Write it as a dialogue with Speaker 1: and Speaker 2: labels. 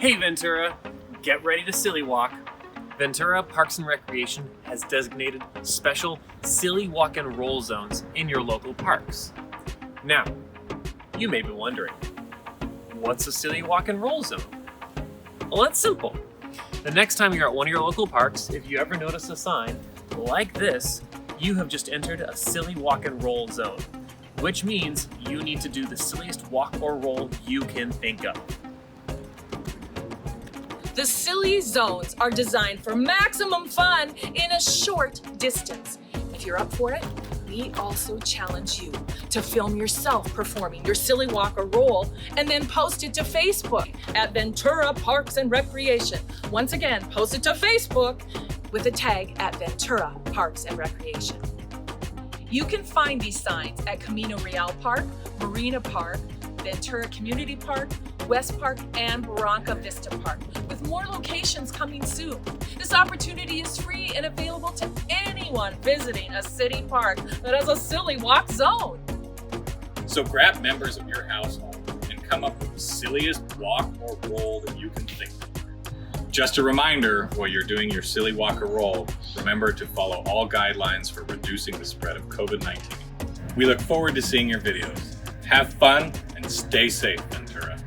Speaker 1: Hey Ventura, get ready to silly walk. Ventura Parks and Recreation has designated special silly walk and roll zones in your local parks. Now, you may be wondering, what's a silly walk and roll zone? Well, it's simple. The next time you're at one of your local parks, if you ever notice a sign like this, you have just entered a silly walk and roll zone, which means you need to do the silliest walk or roll you can think of.
Speaker 2: The silly zones are designed for maximum fun in a short distance. If you're up for it, we also challenge you to film yourself performing your silly walk or roll and then post it to Facebook at Ventura Parks and Recreation. Once again, post it to Facebook with the tag at Ventura Parks and Recreation. You can find these signs at Camino Real Park, Marina Park, Ventura Community Park, West Park, and Barranca Vista Park, with more locations coming soon. This opportunity is free and available to anyone visiting a city park that has a silly walk zone.
Speaker 3: So grab members of your household and come up with the silliest walk or roll that you can think of. Just a reminder, while you're doing your silly walk or roll, remember to follow all guidelines for reducing the spread of COVID-19. We look forward to seeing your videos. Have fun and stay safe, Ventura.